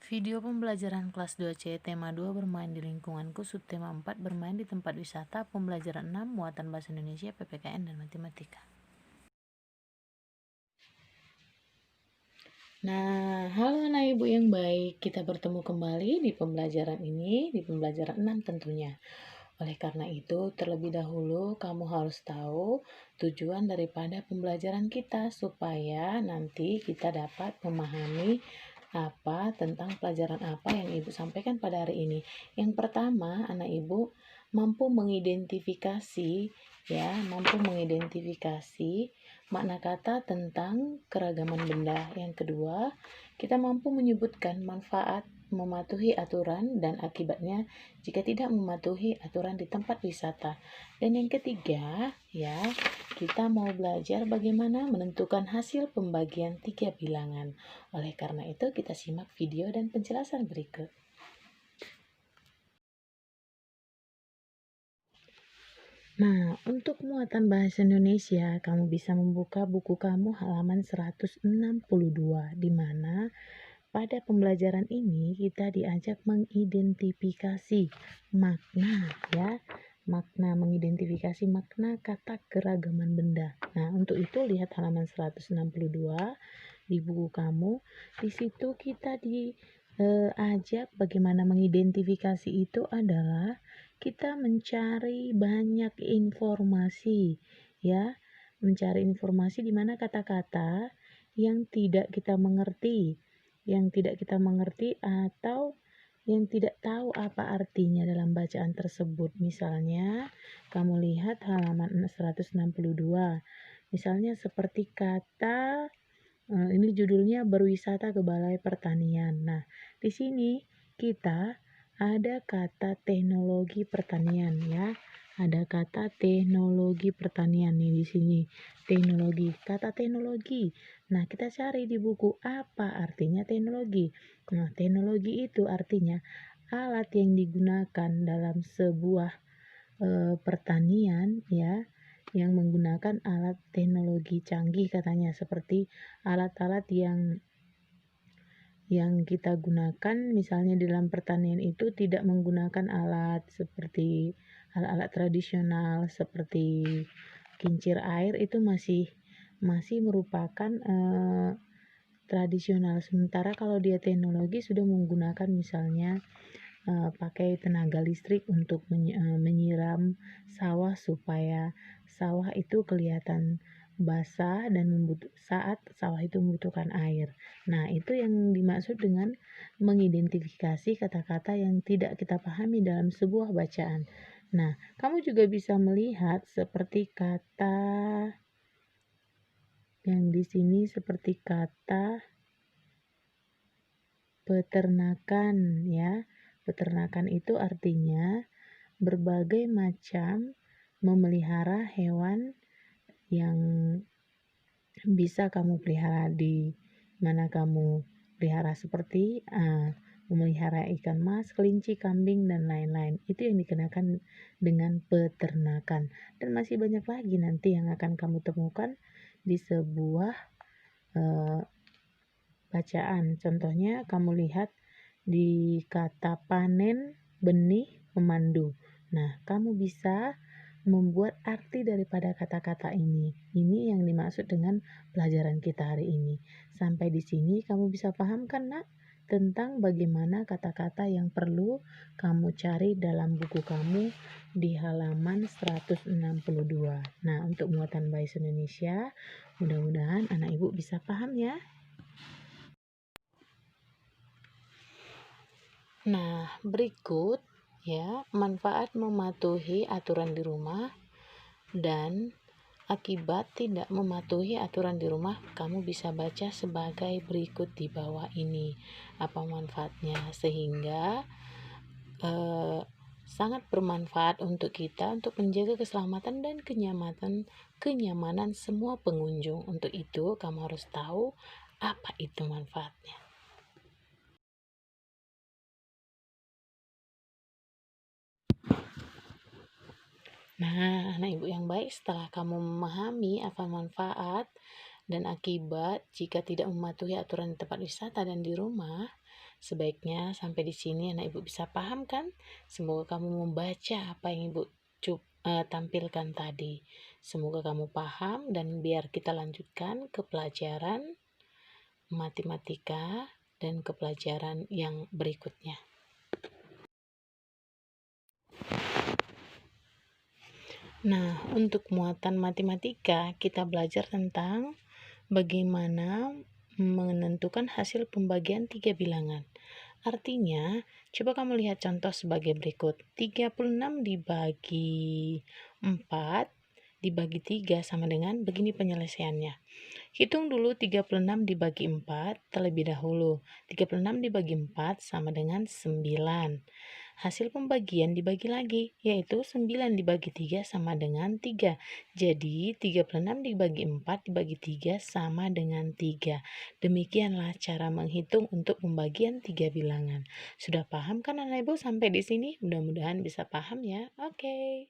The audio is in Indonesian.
Video pembelajaran kelas 2C tema 2 bermain di lingkunganku, subtema 4 bermain di tempat wisata, pembelajaran 6 muatan bahasa Indonesia, PPKN dan matematika. Nah, halo anak ibu yang baik, kita bertemu kembali di pembelajaran ini, di pembelajaran 6 tentunya. Oleh karena itu, terlebih dahulu kamu harus tahu tujuan daripada pembelajaran kita supaya nanti kita dapat memahami apa tentang pelajaran apa yang ibu sampaikan pada hari ini. Yang pertama, anak ibu mampu mengidentifikasi makna kata tentang keragaman benda. Yang kedua, kita mampu menyebutkan manfaat mematuhi aturan dan akibatnya jika tidak mematuhi aturan di tempat wisata. Dan yang ketiga, kita mau belajar bagaimana menentukan hasil pembagian 3 bilangan. Oleh karena itu, kita simak video dan penjelasan berikut. Nah, untuk muatan bahasa Indonesia, kamu bisa membuka buku kamu halaman 162, di mana pada pembelajaran ini kita diajak mengidentifikasi makna mengidentifikasi makna kata keragaman benda. Nah, untuk itu lihat halaman 162 di buku kamu. Di situ kita diajak bagaimana mengidentifikasi itu adalah kita mencari banyak informasi, mencari informasi di mana kata-kata yang tidak kita mengerti atau yang tidak tahu apa artinya dalam bacaan tersebut. Misalnya, kamu lihat halaman 162. Misalnya seperti kata ini judulnya berwisata ke Balai Pertanian. Nah, di sini kita ada kata teknologi pertanian, Ada kata teknologi pertanian nih di sini. Teknologi, kata teknologi. Nah, kita cari di buku apa artinya teknologi. Nah, teknologi itu artinya alat yang digunakan dalam sebuah pertanian, yang menggunakan alat teknologi canggih katanya, seperti alat-alat yang kita gunakan misalnya di dalam pertanian itu tidak menggunakan alat seperti alat-alat tradisional seperti kincir air, itu masih merupakan tradisional. Sementara kalau dia teknologi sudah menggunakan misalnya pakai tenaga listrik untuk menyiram sawah supaya sawah itu kelihatan basah dan saat sawah itu membutuhkan air. Nah, itu yang dimaksud dengan mengidentifikasi kata-kata yang tidak kita pahami dalam sebuah bacaan. Nah, kamu juga bisa melihat seperti kata yang di sini, seperti kata peternakan, Peternakan itu artinya berbagai macam memelihara hewan yang bisa kamu pelihara di mana kamu pelihara, seperti memelihara ikan mas, kelinci, kambing, dan lain-lain. Itu yang dikenakan dengan peternakan. Dan masih banyak lagi nanti yang akan kamu temukan di sebuah bacaan. Contohnya kamu lihat di kata panen, benih, memandu. Nah, kamu bisa membuat arti daripada kata-kata ini. Ini yang dimaksud dengan pelajaran kita hari ini. Sampai di sini kamu bisa paham kan, Nak, tentang bagaimana kata-kata yang perlu kamu cari dalam buku kamu di halaman 162. Nah, untuk muatan bahasa Indonesia, mudah-mudahan anak ibu bisa paham ya. Nah, berikut manfaat mematuhi aturan di rumah dan akibat tidak mematuhi aturan di rumah. Kamu bisa baca sebagai berikut di bawah ini apa manfaatnya, sehingga sangat bermanfaat untuk kita untuk menjaga keselamatan dan kenyamanan semua pengunjung. Untuk itu kamu harus tahu apa itu manfaatnya. Nah, anak ibu yang baik, setelah kamu memahami apa manfaat dan akibat jika tidak mematuhi aturan di tempat wisata dan di rumah, Sebaiknya sampai di sini anak ibu bisa paham kan? Semoga kamu membaca apa yang ibu tampilkan tadi. Semoga kamu paham dan biar kita lanjutkan ke pelajaran matematika dan ke pelajaran yang berikutnya. Nah, untuk muatan matematika, kita belajar tentang bagaimana menentukan hasil pembagian 3 bilangan. Artinya, coba kamu lihat contoh sebagai berikut. 36 dibagi 4 dibagi 3 sama dengan begini penyelesaiannya. Hitung dulu 36 dibagi 4 terlebih dahulu. 36 dibagi 4 sama dengan 9. Hasil pembagian dibagi lagi, yaitu 9 dibagi 3 sama dengan 3. Jadi 36 dibagi 4 dibagi 3 sama dengan 3. Demikianlah cara menghitung untuk pembagian 3 bilangan. Sudah paham kan anak ibu sampai di sini? Mudah-mudahan bisa paham ya. Oke.